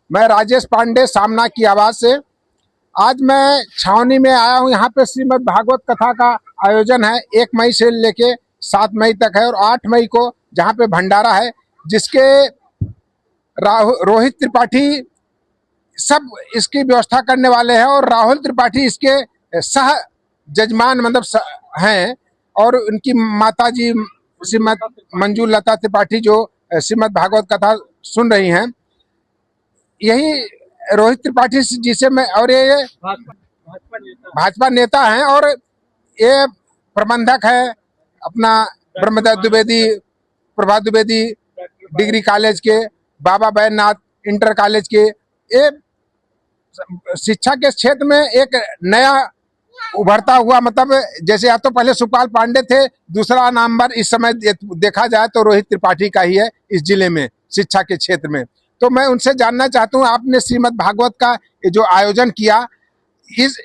मैं राजेश पांडे सामना की आवाज से। आज मैं छावनी में आया हूँ। यहाँ पे श्रीमद् भागवत कथा का आयोजन है। 1 मई से लेके 7 मई तक है और 8 मई को जहाँ पे भंडारा है, जिसके रोहित त्रिपाठी सब इसकी व्यवस्था करने वाले हैं और राहुल त्रिपाठी इसके सह जजमान मतलब हैं। और उनकी माता जी श्रीमद मंजू लता त्रिपाठी जो श्रीमद् भागवत कथा सुन रही हैं, यही रोहित त्रिपाठी जी से मैं, और ये भाजपा नेता हैं और ये प्रबंधक है अपना ब्रह्मदत्त द्विवेदी, प्रभात द्विवेदी डिग्री कॉलेज के, बाबा बैद्यनाथ इंटर कॉलेज के। ये शिक्षा के क्षेत्र में एक नया उभरता हुआ, मतलब जैसे या तो पहले सुखपाल पांडे थे, दूसरा नंबर इस समय देखा जाए तो रोहित त्रिपाठी का ही है इस जिले में शिक्षा के क्षेत्र में। तो मैं उनसे जानना चाहता हूँ, आपने श्रीमद् भागवत का जो आयोजन किया, इस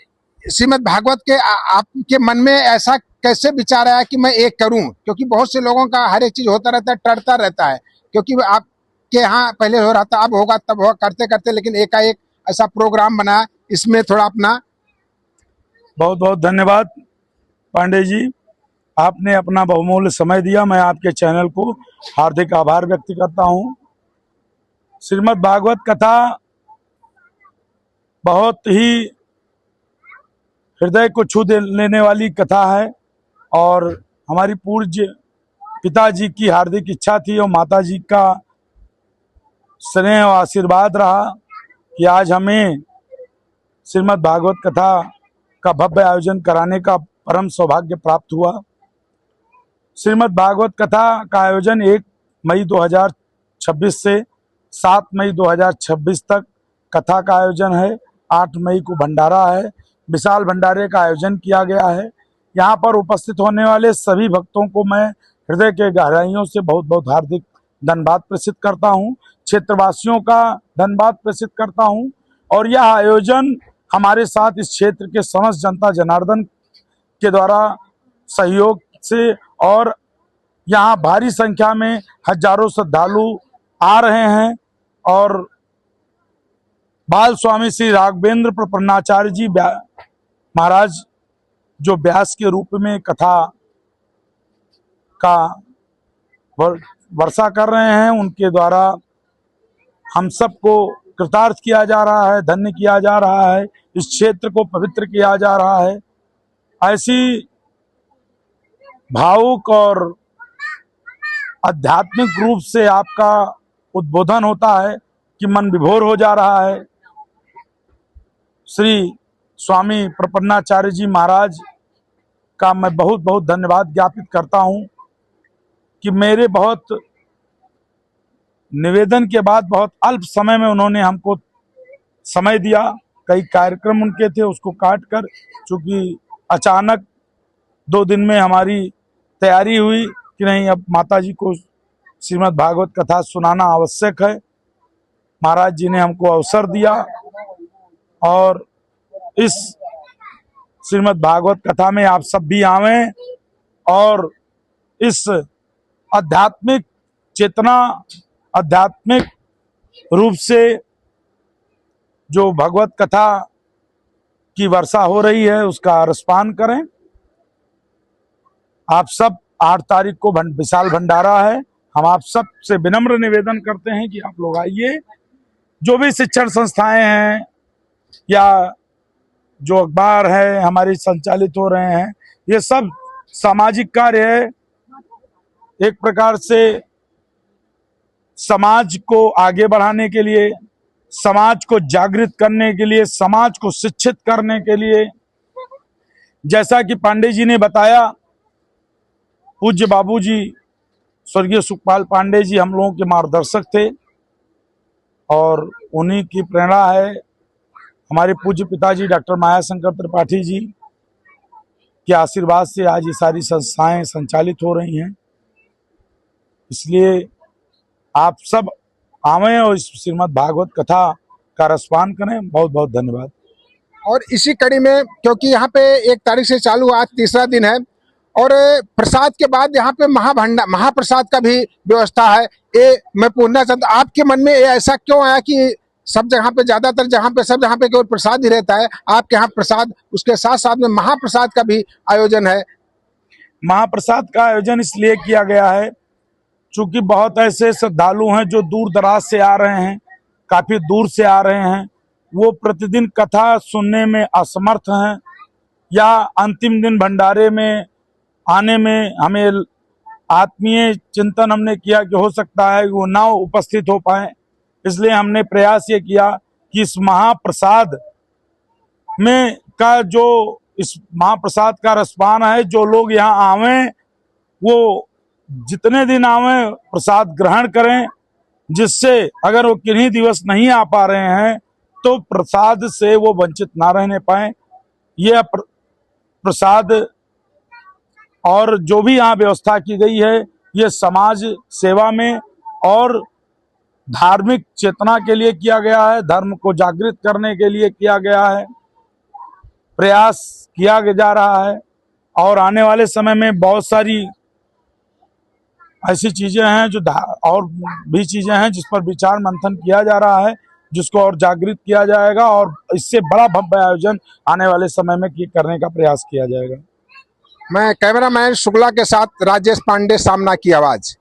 श्रीमद् भागवत के आपके मन में ऐसा कैसे विचार आया कि मैं एक करूं? क्योंकि बहुत से लोगों का हर एक चीज होता रहता है, टरता रहता है, क्योंकि आपके यहाँ पहले हो रहा था, अब होगा, तब होगा, करते करते लेकिन एकाएक ऐसा प्रोग्राम बना। इसमें थोड़ा अपना। बहुत बहुत धन्यवाद पांडे जी, आपने अपना बहुमूल्य समय दिया। मैं आपके चैनल को हार्दिक आभार व्यक्त करता हूं। श्रीमद् भागवत कथा बहुत ही हृदय को छू लेने वाली कथा है और हमारी पूज्य पिताजी की हार्दिक इच्छा थी और माताजी का स्नेह और आशीर्वाद रहा कि आज हमें श्रीमद् भागवत कथा का भव्य आयोजन कराने का परम सौभाग्य प्राप्त हुआ। श्रीमद् भागवत कथा का आयोजन 1 मई 2026 से 7 मई 2026 तक कथा का आयोजन है। 8 मई को भंडारा है। विशाल भंडारे का आयोजन किया गया है। यहाँ पर उपस्थित होने वाले सभी भक्तों को मैं हृदय के गहराइयों से बहुत बहुत हार्दिक धन्यवाद प्रेषित करता हूँ। क्षेत्रवासियों का धन्यवाद प्रेषित करता हूँ। और यह आयोजन हमारे साथ इस क्षेत्र के समस्त जनता जनार्दन के द्वारा सहयोग से, और यहाँ भारी संख्या में हजारों श्रद्धालु आ रहे हैं। और बाल स्वामी श्री राघवेंद्र प्रपन्नाचार्य जी महाराज जो व्यास के रूप में कथा का वर्षा कर रहे हैं, उनके द्वारा हम सबको कृतार्थ किया जा रहा है, धन्य किया जा रहा है, इस क्षेत्र को पवित्र किया जा रहा है। ऐसी भावुक और आध्यात्मिक रूप से आपका उद्बोधन होता है कि मन विभोर हो जा रहा है। श्री स्वामी प्रपन्नाचार्य जी महाराज का मैं बहुत बहुत धन्यवाद ज्ञापित करता हूं कि मेरे बहुत निवेदन के बाद बहुत अल्प समय में उन्होंने हमको समय दिया। कई कार्यक्रम उनके थे, उसको काट कर, चूंकि अचानक 2 दिन में हमारी तैयारी हुई कि नहीं, अब माताजी को श्रीमद् भागवत कथा सुनाना आवश्यक है। महाराज जी ने हमको अवसर दिया और इस श्रीमद् भागवत कथा में आप सब भी आवें और इस आध्यात्मिक चेतना, आध्यात्मिक रूप से जो भगवत कथा की वर्षा हो रही है उसका रसपान करें। आप सब 8 तारीख को विशाल भंडारा है। हम आप सब से विनम्र निवेदन करते हैं कि आप लोग आइए। जो भी शिक्षण संस्थाएं हैं या जो अखबार है हमारे संचालित हो रहे हैं, ये सब सामाजिक कार्य है। एक प्रकार से समाज को आगे बढ़ाने के लिए, समाज को जागृत करने के लिए, समाज को शिक्षित करने के लिए, जैसा कि पांडे जी ने बताया, पूज्य बाबूजी स्वर्गीय सुखपाल पांडे जी हम लोगों के मार्गदर्शक थे और उन्हीं की प्रेरणा है, हमारे पूज्य पिताजी डॉक्टर मायाशंकर त्रिपाठी जी के आशीर्वाद से आज ये सारी संस्थाएं संचालित हो रही हैं। इसलिए आप सब आवें और इस श्रीमद् भागवत कथा का रसपान करें। बहुत बहुत धन्यवाद। और इसी कड़ी में, क्योंकि यहाँ पे 1 तारीख से चालू, आज तीसरा दिन है और प्रसाद के बाद यहाँ पे महाप्रसाद का भी व्यवस्था है। ये मैं पूछना चाहता हूँ, आपके मन में ऐसा क्यों आया कि सब जगह पे ज्यादातर जहाँ पे सब जहाँ पे केवल प्रसाद ही रहता है, आपके यहाँ प्रसाद उसके साथ साथ में महाप्रसाद का भी आयोजन है। महाप्रसाद का आयोजन इसलिए किया गया है चूंकि बहुत ऐसे श्रद्धालु हैं जो दूर दराज से आ रहे हैं, काफी दूर से आ रहे हैं, वो प्रतिदिन कथा सुनने में असमर्थ हैं या अंतिम दिन भंडारे में आने में हमें आत्मीय चिंतन हमने किया कि हो सकता है वो ना उपस्थित हो पाए, इसलिए हमने प्रयास ये किया कि इस महाप्रसाद में का जो इस महाप्रसाद का रसपान है, जो लोग यहाँ आवें वो जितने दिन आवें प्रसाद ग्रहण करें, जिससे अगर वो किन्हीं दिवस नहीं आ पा रहे हैं तो प्रसाद से वो वंचित ना रहने पाए। यह प्रसाद और जो भी यहाँ व्यवस्था की गई है ये समाज सेवा में और धार्मिक चेतना के लिए किया गया है, धर्म को जागृत करने के लिए किया गया है, प्रयास किया जा रहा है। और आने वाले समय में बहुत सारी ऐसी चीजें हैं जो और भी चीजें हैं जिस पर विचार मंथन किया जा रहा है, जिसको और जागृत किया जाएगा और इससे बड़ा भव्य आयोजन आने वाले समय में करने का प्रयास किया जाएगा। मैं कैमरामैन शुक्ला के साथ राजेश पांडे, सामना की आवाज।